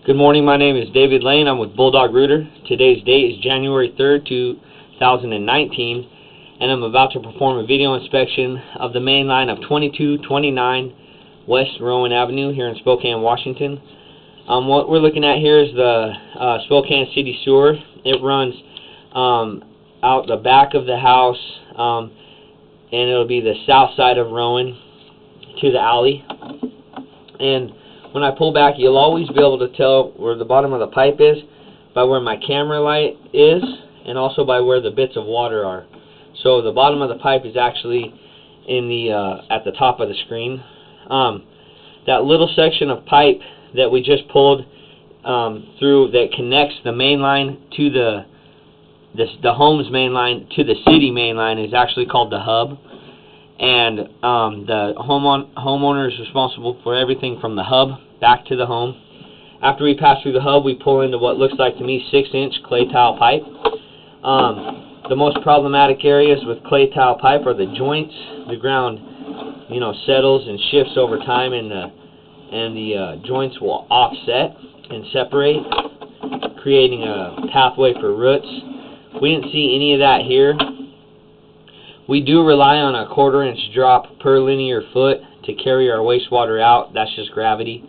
Good morning, my name is David Lane. I'm with Bulldog Rooter. Today's date is January 3rd, 2019, and I'm about to perform a video inspection of the main line of 2229 West Rowan Avenue here in Spokane, Washington. What we're looking at here is the Spokane City Sewer. It runs out the back of the house, and it'll be the south side of Rowan to the alley. And when I pull back, you'll always be able to tell where the bottom of the pipe is by where my camera light is, and also by where the bits of water are. So the bottom of the pipe is actually in the at the top of the screen. That little section of pipe that we just pulled through that connects the main line to the home's main line to the city main line is actually called the hub. And the homeowner is responsible for everything from the hub back to the home. After we pass through the hub, we pull into what looks like to me 6-inch clay tile pipe. The most problematic areas with clay tile pipe are the joints. The ground, settles and shifts over time, and the joints will offset and separate, creating a pathway for roots. We didn't see any of that here. We do rely on a 1/4 inch drop per linear foot to carry our wastewater out. That's just gravity.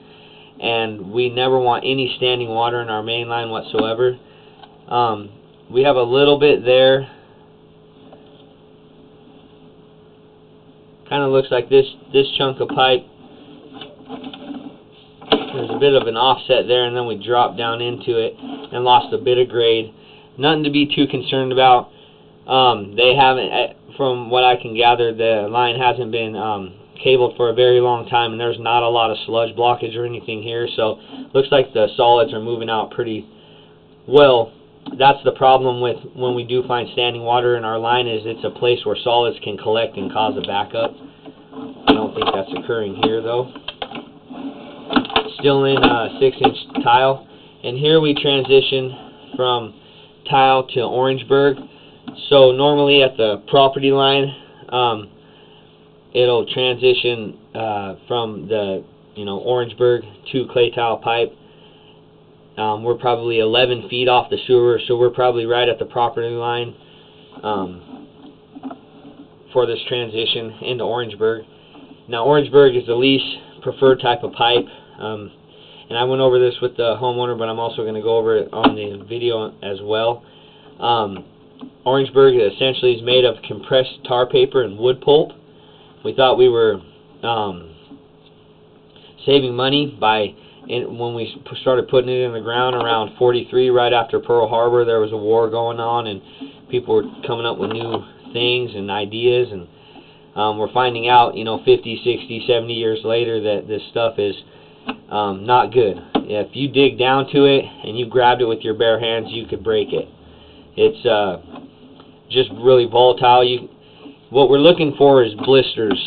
And we never want any standing water in our main line whatsoever. We have a little bit there. Kind of looks like this chunk of pipe. There's a bit of an offset there, and then we dropped down into it and lost a bit of grade. Nothing to be too concerned about. They haven't, from what I can gather, the line hasn't been cabled for a very long time, and there's not a lot of sludge blockage or anything here, so looks like the solids are moving out pretty well. That's the problem with when we do find standing water in our line, is it's a place where solids can collect and cause a backup. I don't think that's occurring here though. Still in 6-inch tile, and here we transition from tile to Orangeburg. So normally at the property line, it'll transition from the Orangeburg to clay tile pipe. We're probably 11 feet off the sewer, so we're probably right at the property line for this transition into Orangeburg. Now Orangeburg is the least preferred type of pipe, and I went over this with the homeowner, but I'm also going to go over it on the video as well. Orangeburg essentially is made of compressed tar paper and wood pulp. We thought we were saving money when we started putting it in the ground around 43, right after Pearl Harbor. There was a war going on, and people were coming up with new things and ideas, and we're finding out 50, 60, 70 years later that this stuff is not good. If you dig down to it and you grabbed it with your bare hands, you could break it. It's just really volatile. What we're looking for is blisters.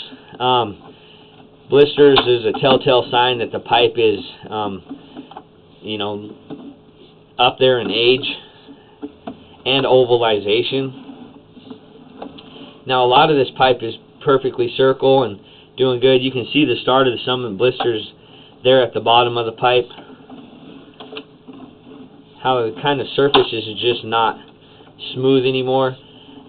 Blisters is a telltale sign that the pipe is, up there in age and ovalization. Now a lot of this pipe is perfectly circle and doing good. You can see the start of some of the blisters there at the bottom of the pipe. How the kind of surface is just not smooth anymore,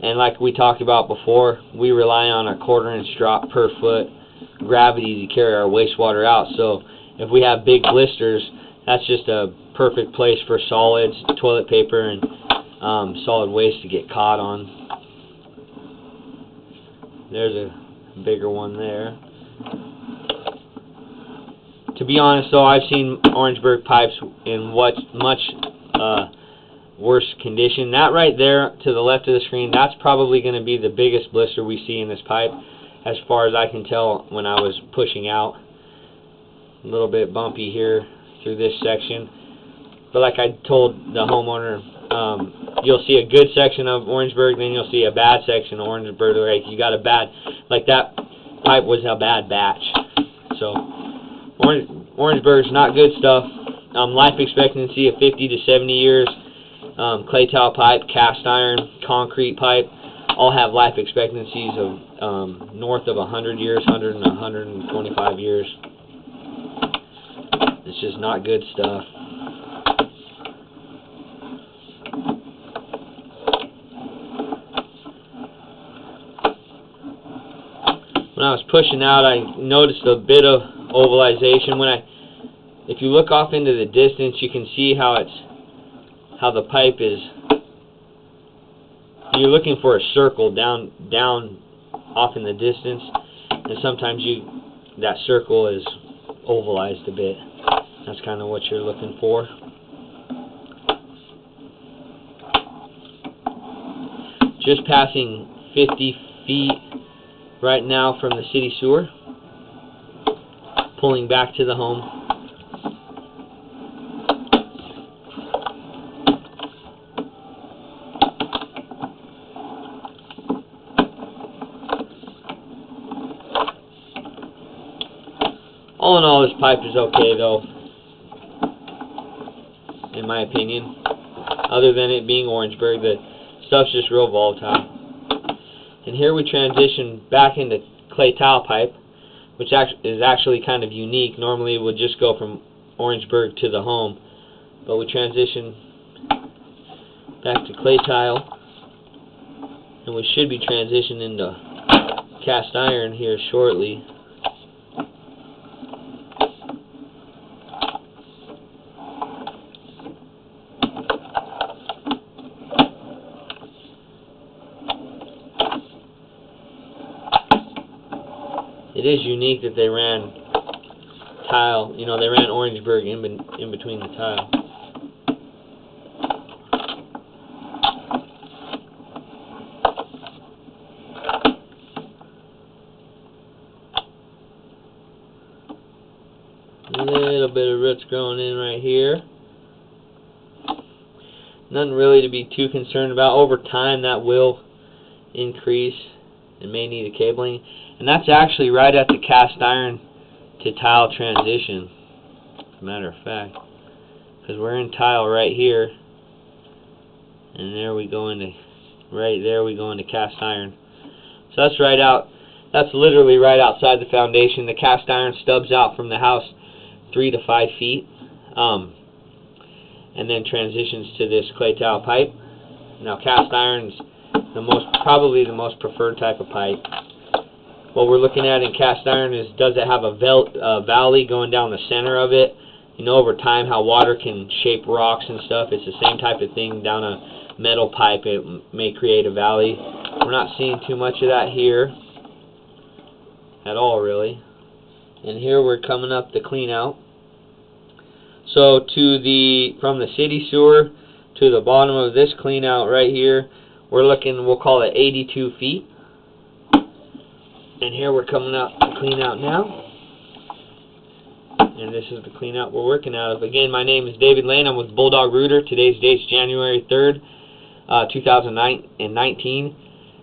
and like we talked about before, we rely on a 1/4 inch drop per foot gravity to carry our wastewater out. So if we have big blisters, that's just a perfect place for solids, toilet paper, and solid waste to get caught on. There's a bigger one there. To be honest though, I've seen Orangeburg pipes in much worse condition. That right there to the left of the screen, that's probably going to be the biggest blister we see in this pipe, as far as I can tell when I was pushing out. A little bit bumpy here through this section, but like I told the homeowner, you'll see a good section of Orangeburg, then you'll see a bad section of Orangeburg. Like you got a bad, like that pipe was a bad batch. So Orangeburg's not good stuff. Life expectancy of 50 to 70 years. Clay tile pipe, cast iron, concrete pipe, all have life expectancies of north of 100 years, 100 and 125 years. It's just not good stuff. when I was pushing out, I noticed a bit of ovalization. If you look off into the distance, you can see how the pipe is. You're looking for a circle down off in the distance, and sometimes that circle is ovalized a bit. That's kind of what you're looking for. Just passing 50 feet right now from the city sewer, pulling back to the home. All in all, this pipe is okay though, in my opinion. Other than it being Orangeburg, the stuff's just real volatile. And here we transition back into clay tile pipe, which is actually kind of unique. Normally it would just go from Orangeburg to the home, but we transition back to clay tile, and we should be transitioning into cast iron here shortly. It is unique that they ran tile, they ran Orangeburg in between the tile. A little bit of roots growing in right here. Nothing really to be too concerned about. Over time that will increase and may need a cabling. And that's actually right at the cast iron to tile transition, as a matter of fact, because we're in tile right here, and there we go into cast iron. So that's literally right outside the foundation. The cast iron stubs out from the house 3 to 5 feet, and then transitions to this clay tile pipe. Now cast iron's probably the most preferred type of pipe. What we're looking at in cast iron is, does it have a valley going down the center of it? Over time how water can shape rocks and stuff. It's the same type of thing down a metal pipe. It may create a valley. We're not seeing too much of that here at all, really. And here we're coming up the clean out. So from the city sewer to the bottom of this clean out right here, we'll call it 82 feet. And here we're coming up the clean out now. And this is the clean out we're working out of. Again, my name is David Lane. I'm with Bulldog Rooter. Today's date is January 3rd, 2019.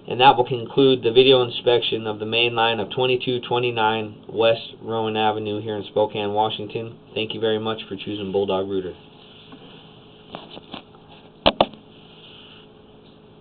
And that will conclude the video inspection of the main line of 2229 West Rowan Avenue here in Spokane, Washington. Thank you very much for choosing Bulldog Rooter.